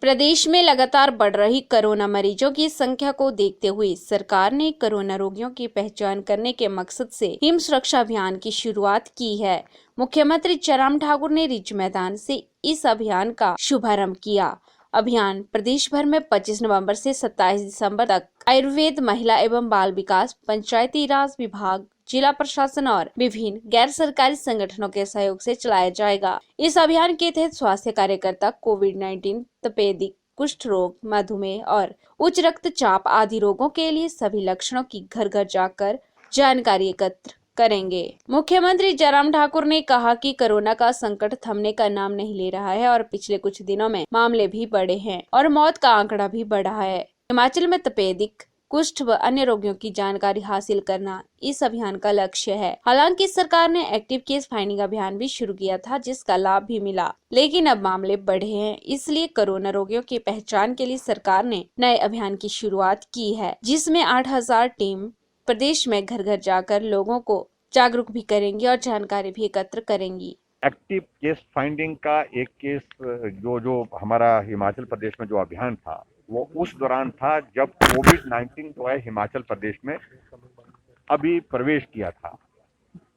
प्रदेश में लगातार बढ़ रही कोरोना मरीजों की संख्या को देखते हुए सरकार ने कोरोना रोगियों की पहचान करने के मकसद से हिम सुरक्षा अभियान की शुरुआत की है। मुख्यमंत्री जयराम ठाकुर ने रिज मैदान से इस अभियान का शुभारंभ किया। अभियान प्रदेश भर में 25 नवंबर से 27 दिसंबर तक आयुर्वेद, महिला एवं बाल विकास, पंचायती राज विभाग, जिला प्रशासन और विभिन्न गैर सरकारी संगठनों के सहयोग से चलाया जाएगा। इस अभियान के तहत स्वास्थ्य कार्यकर्ता कोविड-19, तपेदिक, कुष्ठ रोग, मधुमेह और उच्च रक्तचाप आदि रोगों के लिए सभी लक्षणों की घर घर जाकर जानकारी एकत्र करेंगे। मुख्यमंत्री जयराम ठाकुर ने कहा कि कोरोना का संकट थमने का नाम नहीं ले रहा है और पिछले कुछ दिनों में मामले भी बढ़े हैं और मौत का आंकड़ा भी बढ़ा है। हिमाचल में तपेदिक, कुष्ठ व अन्य रोगियों की जानकारी हासिल करना इस अभियान का लक्ष्य है। हालांकि सरकार ने एक्टिव केस फाइंडिंग अभियान भी शुरू किया था, जिसका लाभ भी मिला, लेकिन अब मामले बढ़े हैं। इसलिए कोरोना रोगियों की पहचान के लिए सरकार ने नए अभियान की शुरुआत की है, जिसमें 8000 टीम प्रदेश में घर घर जाकर लोगों को जागरूक भी करेंगी और जानकारी भी एकत्र करेंगी। एक्टिव केस फाइंडिंग का एक केस जो हमारा हिमाचल प्रदेश में जो अभियान था वो उस दौरान था जब कोविड-19 जो है हिमाचल प्रदेश में अभी प्रवेश किया था,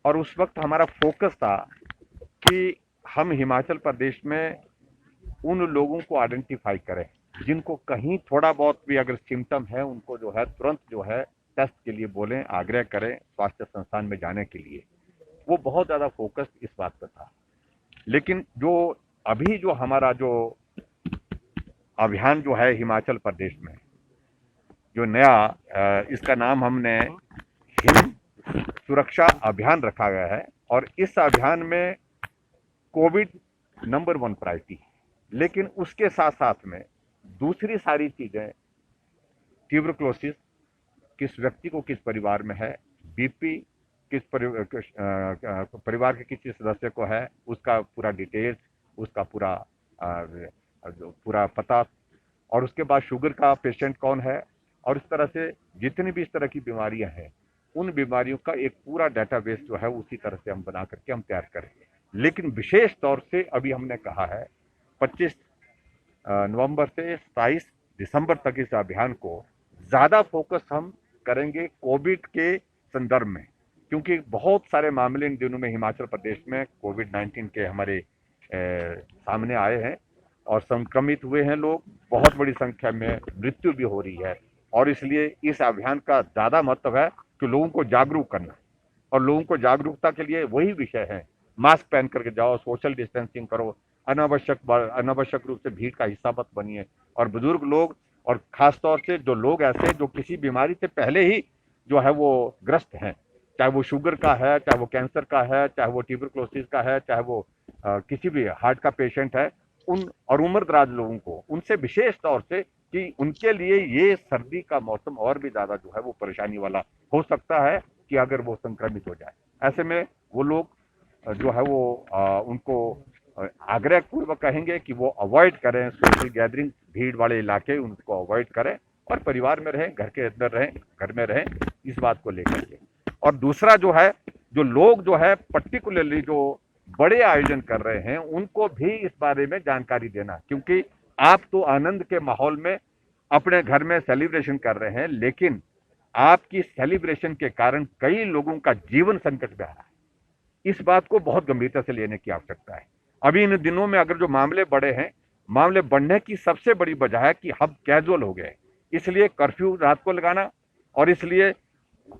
और उस वक्त हमारा फोकस था कि हम हिमाचल प्रदेश में उन लोगों को आइडेंटिफाई करें जिनको कहीं थोड़ा बहुत भी अगर सिम्टम है, उनको जो है तुरंत जो है टेस्ट के लिए बोलें, आग्रह करें स्वास्थ्य संस्थान में जाने के लिए। वो बहुत ज़्यादा फोकस इस बात पर था। लेकिन जो अभी जो हमारा जो अभियान जो है हिमाचल प्रदेश में जो नया इसका नाम हमने हिम सुरक्षा अभियान रखा गया है, और इस अभियान में कोविड नंबर 1 प्रायोरिटी है, लेकिन उसके साथ साथ में दूसरी सारी चीजें, ट्यूबरक्लोसिस किस व्यक्ति को किस परिवार में है, बीपी किस परिवार के किसी सदस्य को है, उसका पूरा डिटेल्स, उसका पूरा पता, और उसके बाद शुगर का पेशेंट कौन है, और इस तरह से जितनी भी इस तरह की बीमारियां हैं उन बीमारियों का एक पूरा डेटाबेस जो है उसी तरह से हम बना करके हम तैयार करेंगे। लेकिन विशेष तौर से अभी हमने कहा है 25 नवंबर से 27 दिसंबर तक इस अभियान को ज़्यादा फोकस हम करेंगे कोविड के संदर्भ में, क्योंकि बहुत सारे मामले इन दिनों में हिमाचल प्रदेश में कोविड-19 के हमारे सामने आए हैं और संक्रमित हुए हैं लोग, बहुत बड़ी संख्या में मृत्यु भी हो रही है। और इसलिए इस अभियान का ज़्यादा महत्व है कि लोगों को जागरूक करना, और लोगों को जागरूकता के लिए वही विषय है, मास्क पहन करके जाओ, सोशल डिस्टेंसिंग करो, अनावश्यक रूप से भीड़ का हिस्सा मत बनिए, और बुजुर्ग लोग और खासतौर से जो लोग ऐसे जो किसी बीमारी से पहले ही जो है वो ग्रस्त हैं, चाहे वो शुगर का है, चाहे वो कैंसर का है, चाहे वो ट्यूबरक्लोसिस का है, चाहे वो किसी भी हार्ट का पेशेंट है, उन और उम्र दराज लोगों को उनसे विशेष तौर से कि उनके लिए ये सर्दी का मौसम और भी ज़्यादा जो है वो परेशानी वाला हो सकता है कि अगर वो संक्रमित हो जाए। ऐसे में वो लोग जो है वो उनको आग्रह पूर्वक कहेंगे कि वो अवॉइड करें सोशल गैदरिंग, भीड़ वाले इलाके उनको अवॉइड करें और परिवार में रहें, घर के अंदर रहें, घर में रहें, इस बात को लेकर के। और दूसरा जो है, जो लोग जो है पर्टिकुलरली जो बड़े आयोजन कर रहे हैं उनको भी इस बारे में जानकारी देना, क्योंकि आप तो आनंद के माहौल में अपने घर में सेलिब्रेशन कर रहे हैं, लेकिन आपकी सेलिब्रेशन के कारण कई लोगों का जीवन संकट में आ रहा है। इस बात को बहुत गंभीरता से लेने की आवश्यकता है। अभी इन दिनों में अगर जो मामले बढ़े हैं, मामले बढ़ने की सबसे बड़ी वजह है कि हब कैजुअल हो गए, इसलिए कर्फ्यू रात को लगाना, और इसलिए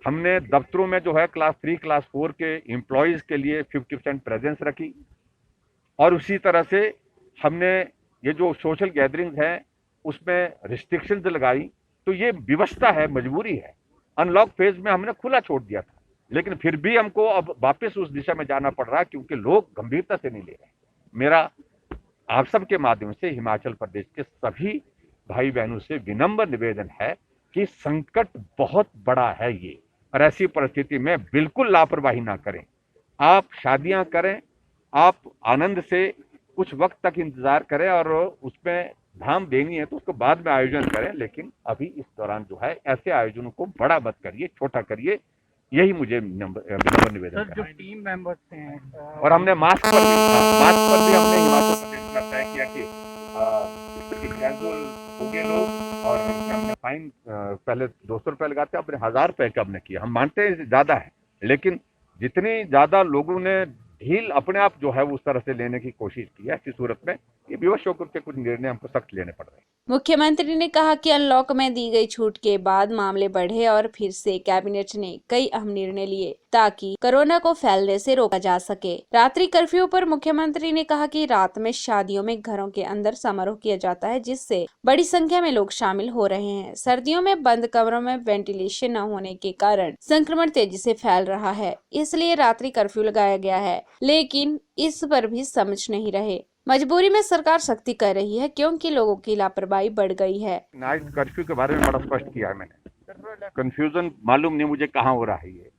हमने दफ्तरों में जो है क्लास 3 क्लास 4 के एम्प्लॉयज के लिए 50% प्रेजेंस रखी, और उसी तरह से हमने ये जो सोशल गैदरिंग्स हैं उसमें रिस्ट्रिक्शंस लगाई। तो ये व्यवस्था है, मजबूरी है। अनलॉक फेज में हमने खुला छोड़ दिया था, लेकिन फिर भी हमको अब वापस उस दिशा में जाना पड़ रहा है क्योंकि लोग गंभीरता से नहीं ले रहे। मेरा आप सबके माध्यम से हिमाचल प्रदेश के सभी भाई बहनों से विनम्र निवेदन है कि संकट बहुत बड़ा है ये, और ऐसी परिस्थिति में बिल्कुल लापरवाही ना करें। आप शादियां करें, आप आनंद से कुछ वक्त तक इंतजार करें, और उसमें धाम देनी है तो उसको बाद में आयोजन करें, लेकिन अभी इस दौरान जो है ऐसे आयोजनों को बड़ा मत करिए, छोटा करिए। यही मुझे विनम्र निवेदन सर, जो टीम मेंबर्स हैं और हमने मास्क पर भी हमने हिमाचल प्रदेश में तय किया कि शराबुल हो गए लोग, और हमने फाइन पहले 200 रुपये लगाते हैं, अपने 1000 रुपये का हमने किया। हम मानते हैं ज़्यादा है, लेकिन जितनी ज़्यादा लोगों ने ढील अपने आप जो है उस तरह से लेने की कोशिश की है, ऐसी सूरत में ये विवश होकर के कुछ निर्णय हमको सख्त लेने पड़ रहे हैं। मुख्यमंत्री ने कहा कि अनलॉक में दी गई छूट के बाद मामले बढ़े और फिर से कैबिनेट ने कई अहम निर्णय लिए ताकि कोरोना को फैलने से रोका जा सके। रात्रि कर्फ्यू पर मुख्यमंत्री ने कहा कि रात में शादियों में घरों के अंदर समारोह किया जाता है, जिससे बड़ी संख्या में लोग शामिल हो रहे हैं। सर्दियों में बंद कमरों में वेंटिलेशन न होने के कारण संक्रमण तेजी से फैल रहा है, इसलिए रात्रि कर्फ्यू लगाया गया है, लेकिन इस पर भी समझ नहीं रहे। मजबूरी में सरकार सख्ती कर रही है क्योंकि लोगों की लापरवाही बढ़ गई है। नाइट कर्फ्यू के बारे में बड़ा स्पष्ट किया है मैंने, कंफ्यूजन मालूम नहीं मुझे कहाँ हो रहा है ये।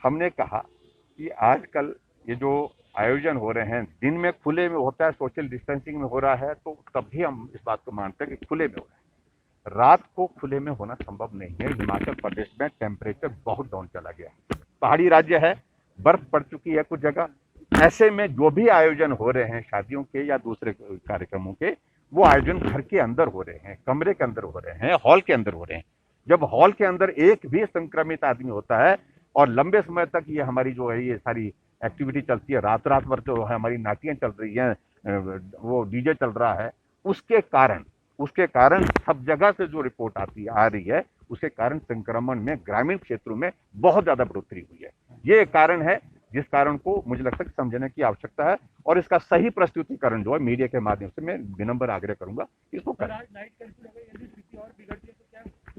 हमने कहा कि आजकल ये जो आयोजन हो रहे हैं दिन में खुले में होता है, सोशल डिस्टेंसिंग में हो रहा है, तो तब भी हम इस बात को मानते हैं कि खुले में हो रहा है। रात को खुले में होना संभव नहीं है। हिमाचल प्रदेश में टेम्परेचर बहुत डाउन चला गया है, पहाड़ी राज्य है, बर्फ पड़ चुकी है कुछ जगह। ऐसे में जो भी आयोजन हो रहे हैं शादियों के या दूसरे कार्यक्रमों के, वो आयोजन घर के अंदर हो रहे हैं, कमरे के अंदर हो रहे हैं, हॉल के अंदर हो रहे हैं। जब हॉल के अंदर एक भी संक्रमित आदमी होता है और लंबे समय तक ये हमारी जो है ये सारी एक्टिविटी चलती है, रात रात भर जो है हमारी नाटियां चल रही हैं, वो डीजे चल रहा है, उसके कारण सब जगह से जो रिपोर्ट आ रही है, उसके कारण संक्रमण में ग्रामीण क्षेत्रों में बहुत ज्यादा बढ़ोतरी हुई है। ये एक कारण है जिस कारण को मुझे लगता है कि समझने की आवश्यकता है, और इसका सही प्रस्तुतिकरण जो है मीडिया के माध्यम से मैं विनम्र आग्रह करूंगा इसको करें।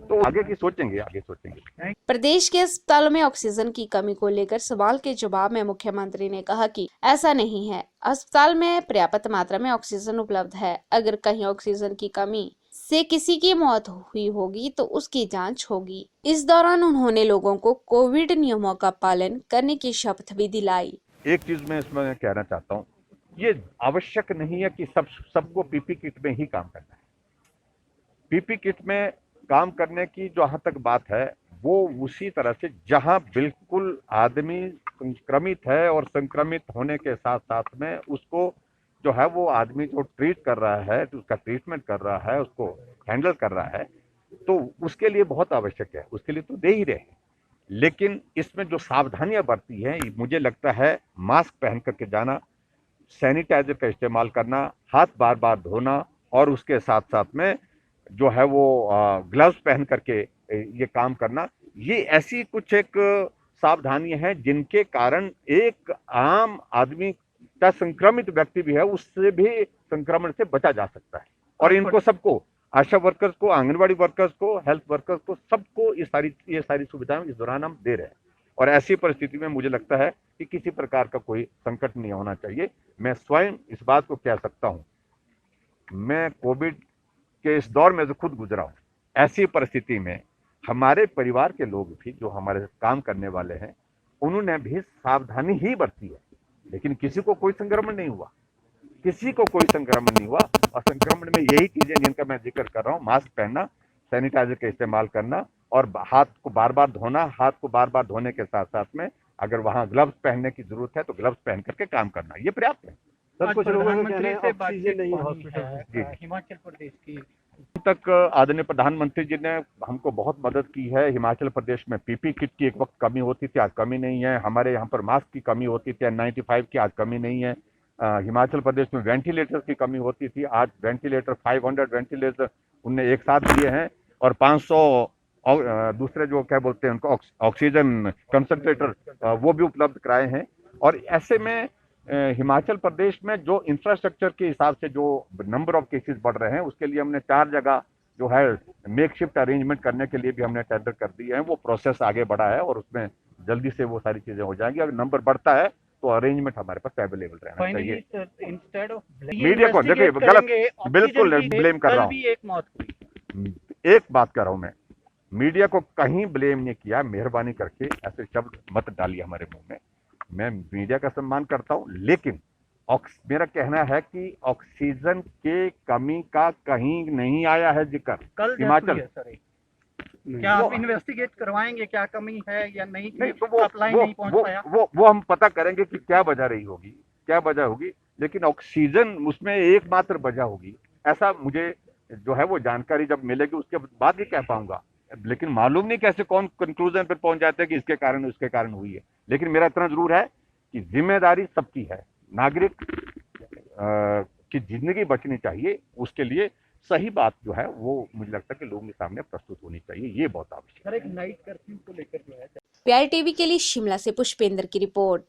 तो आगे की सोचेंगे। प्रदेश के अस्पतालों में ऑक्सीजन की कमी को लेकर सवाल के जवाब में मुख्यमंत्री ने कहा कि ऐसा नहीं है, अस्पताल में पर्याप्त मात्रा में ऑक्सीजन उपलब्ध है। अगर कहीं ऑक्सीजन की कमी से किसी की मौत हुई होगी तो उसकी जांच होगी। इस दौरान उन्होंने लोगों को कोविड नियमों का पालन करने की शपथ भी दिलाई। एक चीज मैं इसमें कहना चाहता हूँ, ये आवश्यक नहीं है कि सबको पीपी किट में ही काम करना है। पीपी किट में काम करने की जहां तक बात है, वो उसी तरह से जहां बिल्कुल आदमी संक्रमित है और संक्रमित होने के साथ साथ में उसको जो है वो आदमी जो ट्रीट कर रहा है, उसका ट्रीटमेंट कर रहा है, उसको हैंडल कर रहा है, तो उसके लिए बहुत आवश्यक है, उसके लिए तो दे ही रहे हैं। लेकिन इसमें जो सावधानियां बरती हैं, मुझे लगता है मास्क पहन करके जाना, सैनिटाइजर का इस्तेमाल करना, हाथ बार बार धोना, और उसके साथ साथ में जो है वो ग्लव्स पहन करके ये काम करना, ये ऐसी कुछ एक सावधानियां हैं जिनके कारण एक आम आदमी का संक्रमित व्यक्ति भी है उससे भी संक्रमण से बचा जा सकता है। और इनको सबको, आशा वर्कर्स को, आंगनबाड़ी वर्कर्स को, हेल्थ वर्कर्स को, सबको ये सारी सुविधाएं इस दौरान हम दे रहे हैं। और ऐसी परिस्थिति में मुझे लगता है कि किसी प्रकार का कोई संकट नहीं होना चाहिए। मैं स्वयं इस बात को कह सकता हूं, मैं कोविड के इस दौर में जो खुद गुजरा हूं, ऐसी परिस्थिति में हमारे परिवार के लोग भी जो हमारे काम करने वाले हैं, उन्होंने भी सावधानी ही बरती है, लेकिन किसी को कोई संक्रमण नहीं हुआ, और संक्रमण में यही चीजें जिनका मैं जिक्र कर रहा हूँ, मास्क पहनना, सैनिटाइजर का इस्तेमाल करना, और हाथ को बार बार धोना। हाथ को बार बार धोने के साथ साथ में अगर वहां ग्लव्स पहनने की जरूरत है तो ग्लव्स पहन करके काम करना, ये पर्याप्त है। सब कुछ प्रधानमंत्री से बातचीत नहीं हॉस्पिटल हिमाचल प्रदेश की तक आदरणीय प्रधानमंत्री जी ने हमको बहुत मदद की है। हिमाचल प्रदेश में पीपी किट की एक वक्त कमी होती थी, आज कमी नहीं है। हमारे यहाँ पर मास्क की कमी होती थी N95 की, आज कमी नहीं है। हिमाचल प्रदेश में वेंटिलेटर की कमी होती थी, आज वेंटिलेटर 500 वेंटिलेटर उनने एक साथ दिए हैं, और 500 दूसरे जो क्या बोलते हैं उनको ऑक्सीजन कंसंट्रेटर वो भी उपलब्ध कराए हैं। और ऐसे में हिमाचल प्रदेश में जो इंफ्रास्ट्रक्चर के हिसाब से जो नंबर ऑफ केसेस बढ़ रहे हैं, उसके लिए हमने 4 जगह जो है मेक शिफ्ट अरेंजमेंट करने के लिए भी हमने टेंडर कर दिए हैं। वो प्रोसेस आगे बढ़ा है और उसमें जल्दी से वो सारी चीजें हो जाएंगी। अगर नंबर बढ़ता है तो अरेंजमेंट हमारे पास अवेलेबल रहना चाहिए। मीडिया को देखिए, गलत बिल्कुल ब्लेम कर रहा हूँ, एक बात कर रहा हूँ मैं, मीडिया को कहीं ब्लेम नहीं किया। मेहरबानी करके ऐसे शब्द मत डालिए हमारे मुंह में। मैं मीडिया का सम्मान करता हूं, लेकिन मेरा कहना है कि ऑक्सीजन के कमी का कहीं नहीं आया है जिक्र। कल हिमाचल क्या आप इन्वेस्टिगेट करवाएंगे, क्या कमी है या नहीं? तो वो हम पता करेंगे कि क्या वजह होगी, लेकिन ऑक्सीजन उसमें एकमात्र वजह होगी ऐसा मुझे जो है वो जानकारी जब मिलेगी उसके बाद ही कह पाऊंगा। लेकिन मालूम नहीं कैसे कौन कंक्लूजन पर पहुंच जाते हैं कि इसके कारण उसके कारण हुई है। लेकिन मेरा इतना जरूर है कि जिम्मेदारी सबकी है। नागरिक की जिंदगी बचनी चाहिए, उसके लिए सही बात जो है वो मुझे लगता है कि लोगों के सामने प्रस्तुत होनी चाहिए। ये बहुत आवश्यक है। सर, एक नाइट कर्फ्यू को लेकर जो है PI TV के लिए शिमला से पुष्पेंद्र की रिपोर्ट।